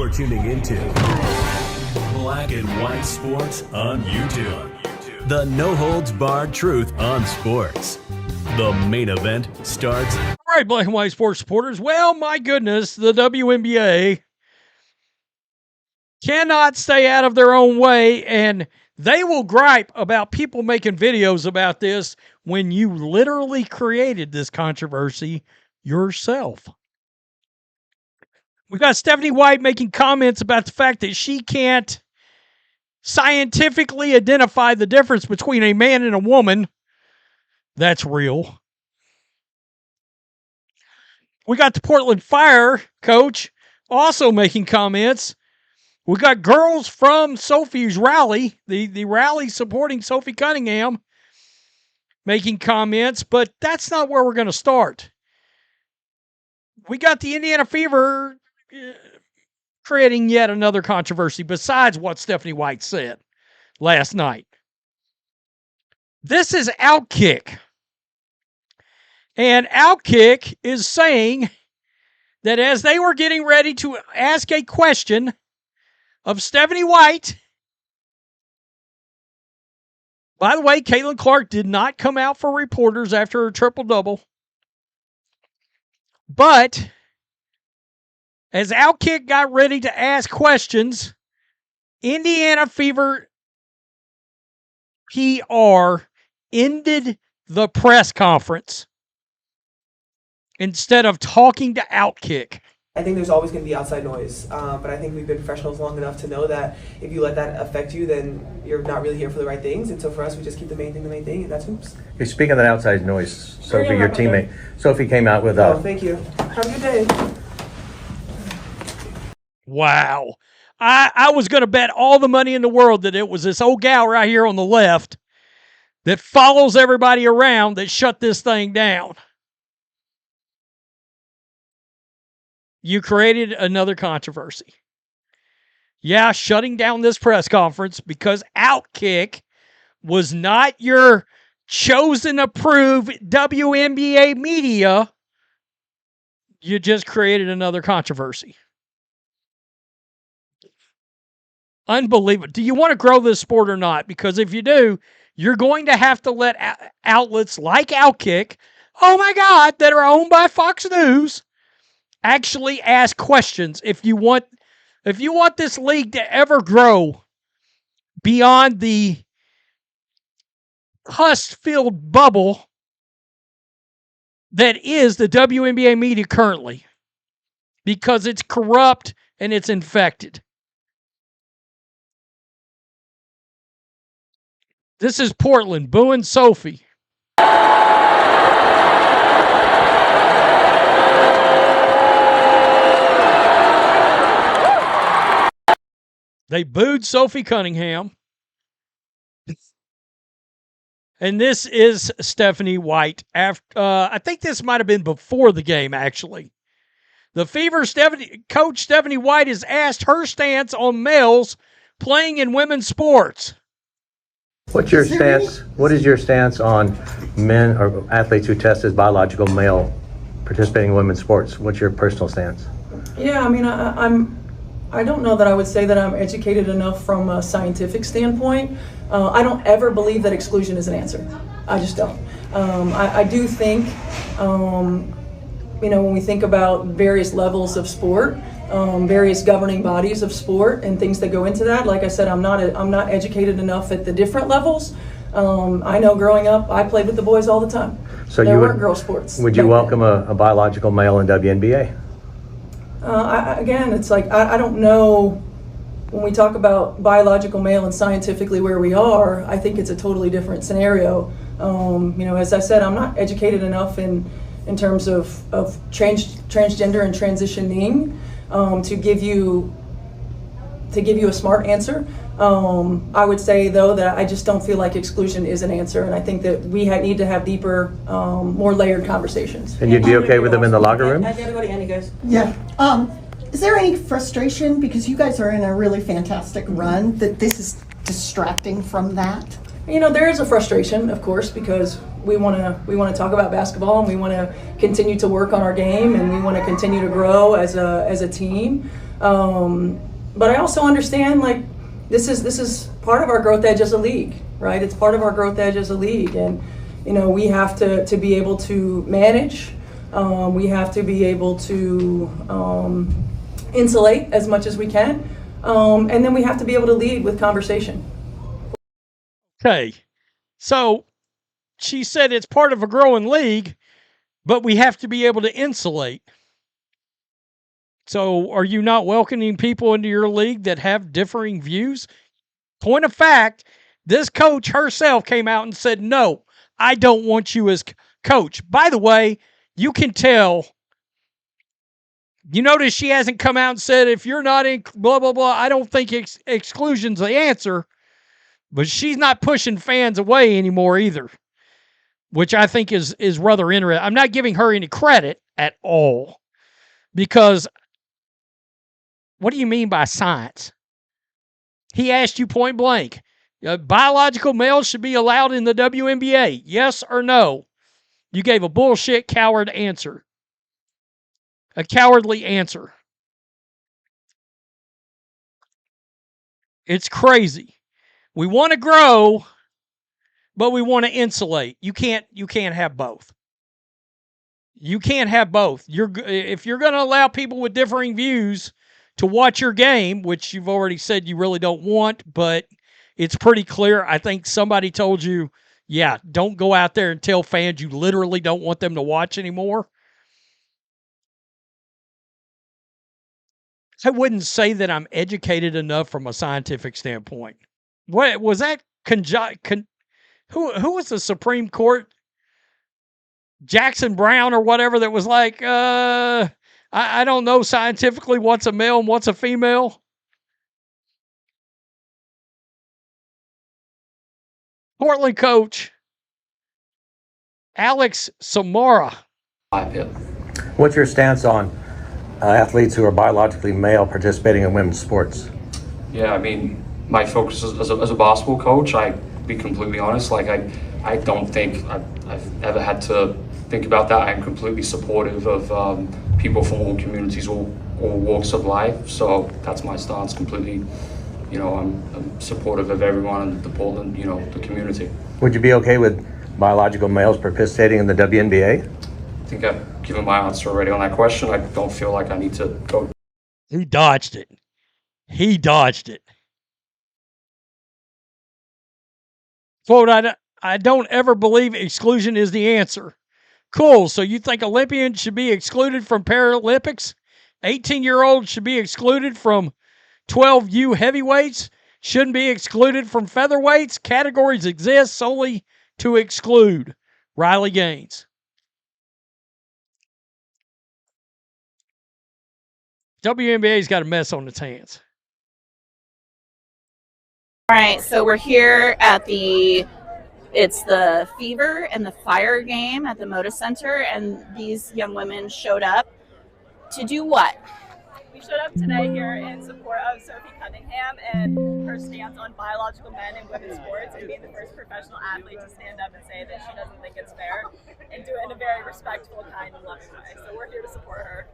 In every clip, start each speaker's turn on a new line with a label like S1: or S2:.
S1: You're tuning into Black and White Sports on YouTube. The no-holds-barred truth on sports. The main event starts.
S2: All right, Black and White Sports supporters. Well, my goodness, the WNBA cannot stay out of their own way, and they will gripe about people making videos about this when you literally created this controversy yourself. We got Stephanie White making comments about the fact that she can't scientifically identify the difference between a man and a woman. That's real. We got the Portland Fire coach also making comments. We got girls from Sophie's rally, the rally supporting Sophie Cunningham, making comments, but that's not where we're going to start. We got the Indiana Fever creating yet another controversy besides what Stephanie White said last night. This is OUTKICK. And OUTKICK is saying that as they were getting ready to ask a question of Stephanie White, by the way, Caitlin Clark did not come out for reporters after her triple-double. But as OUTKICK got ready to ask questions, Indiana Fever PR ended the press conference instead of talking to OUTKICK.
S3: I think there's always going to be outside noise, but I think we've been professionals long enough to know that if you let that affect you, then you're not really here for the right things. And so for us, we just keep the main thing, and that's hoops.
S4: You're speaking of that outside noise, Sophie, your teammate. Sophie came out with
S3: Oh, thank you. Have a good day.
S2: Wow. I was going to bet all the money in the world that it was this old gal right here on the left that follows everybody around that shut this thing down. You created another controversy. Yeah, shutting down this press conference because OUTKICK was not your chosen, approved WNBA media. You just created another controversy. Unbelievable. Do you want to grow this sport or not? Because if you do, you're going to have to let outlets like OUTKICK, oh my God, that are owned by Fox News, actually ask questions. If you want this league to ever grow beyond the pus-filled bubble that is the WNBA media currently, because it's corrupt and it's infected. This is Portland booing Sophie. They booed Sophie Cunningham. And this is Stephanie White. I think this might have been before the game, actually. The Fever coach Stephanie White has asked her stance on males playing in women's sports.
S4: What's your stance? What is your stance on men or athletes who test as biological male participating in women's sports? What's your personal stance?
S5: Yeah, I mean, I don't know that I would say that I'm educated enough from a scientific standpoint. I don't ever believe that exclusion is an answer. I just don't. I do think, when we think about various levels of sport, various governing bodies of sport and things that go into that, like I said, I'm not educated enough at the different levels. I know growing up, I played with the boys all the time.
S4: So
S5: there weren't girl sports.
S4: Would you welcome a biological male in WNBA?
S5: Again, it's like, I don't know, when we talk about biological male and scientifically where we are, I think it's a totally different scenario. As I said, I'm not educated enough in terms of transgender and transitioning to give you a smart answer. I would say, though, that I just don't feel like exclusion is an answer, and I think that we need to have deeper, more layered conversations.
S4: And you'd be okay with them in the locker room?
S6: Yeah. Is there any frustration, because you guys are in a really fantastic run, that this is distracting from that?
S5: There is a frustration, of course, because we want to talk about basketball, and we want to continue to work on our game, and we want to continue to grow as a team. But I also understand, like, this is part of our growth edge as a league, right? It's part of our growth edge as a league, and we have to be able to manage. We have to be able to insulate as much as we can, and then we have to be able to lead with conversation.
S2: Okay, so she said it's part of a growing league, but we have to be able to insulate. So are you not welcoming people into your league that have differing views? Point of fact, this coach herself came out and said, no, I don't want you as coach. By the way, you can tell. You notice she hasn't come out and said, if you're not in blah, blah, blah, I don't think exclusion's the answer. But she's not pushing fans away anymore either, which I think is rather interesting. I'm not giving her any credit at all, because what do you mean by science? He asked you point blank, biological males should be allowed in the WNBA, yes or no? You gave a bullshit coward answer. A cowardly answer. It's crazy. We want to grow, but we want to insulate. You can't have both. You can't have both. If you're going to allow people with differing views to watch your game, which you've already said you really don't want, but it's pretty clear. I think somebody told you, yeah, don't go out there and tell fans you literally don't want them to watch anymore. I wouldn't say that I'm educated enough from a scientific standpoint. What was that? Who was the Supreme Court? Jackson Brown or whatever, that was like, I don't know scientifically what's a male and what's a female. Portland coach Alex Samara.
S4: What's your stance on athletes who are biologically male participating in women's sports?
S7: Yeah, I mean, my focus as a basketball coach, be completely honest, like I don't think I've ever had to think about that. I'm completely supportive of people from all communities, all walks of life. So that's my stance completely. I'm supportive of everyone in the Portland, the community.
S4: Would you be okay with biological males participating in the WNBA?
S7: I think I've given my answer already on that question. I don't feel like I need to go.
S2: He dodged it. Quote, I don't ever believe exclusion is the answer. Cool, so you think Olympians should be excluded from Paralympics? 18-year-olds should be excluded from 12U heavyweights? Shouldn't be excluded from featherweights? Categories exist solely to exclude. Riley Gaines. WNBA's got a mess on its hands.
S8: All right, so we're here at it's the Fever and the Fire game at the Moda Center, and these young women showed up to do what?
S9: We showed up today here in support of Sophie Cunningham and her stance on biological men in women's sports, and being the first professional athlete to stand up and say that she doesn't think it's fair, and do it in a very respectful, kind, and loving way. So we're here to support her.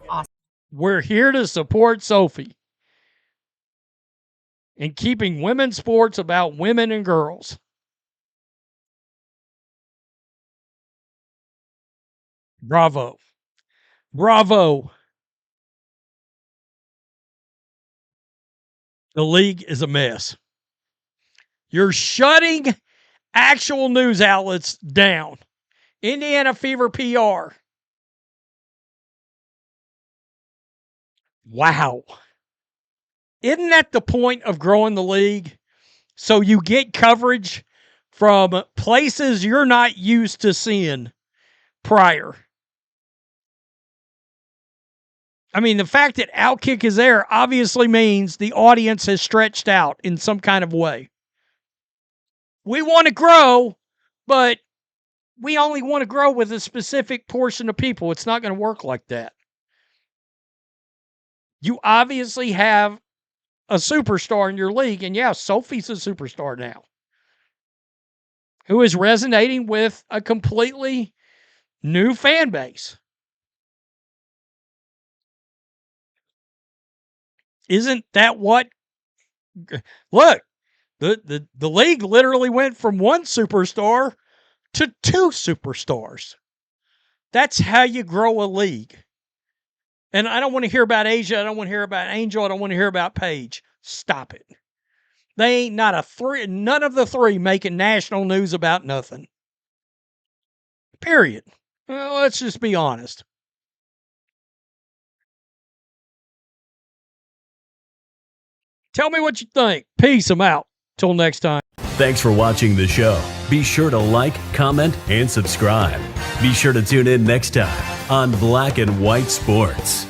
S8: Awesome.
S2: We're here to support Sophie in keeping women's sports about women and girls. Bravo. Bravo. The league is a mess. You're shutting actual news outlets down. Indiana Fever PR. Wow. Isn't that the point of growing the league? So you get coverage from places you're not used to seeing prior. I mean, the fact that OUTKICK is there obviously means the audience has stretched out in some kind of way. We want to grow, but we only want to grow with a specific portion of people. It's not going to work like that. You obviously have a superstar in your league, and yeah, Sophie's a superstar now. who is resonating with a completely new fan base. Isn't that what? Look, the league literally went from one superstar to two superstars. That's how you grow a league. And I don't want to hear about Asia. I don't want to hear about Angel. I don't want to hear about Paige. Stop it. They ain't not a three. None of the three making national news about nothing. Period. Well, let's just be honest. Tell me what you think. Peace. I'm out. Till next time.
S1: Thanks for watching the show. Be sure to like, comment, and subscribe. Be sure to tune in next time on Black and White Sports.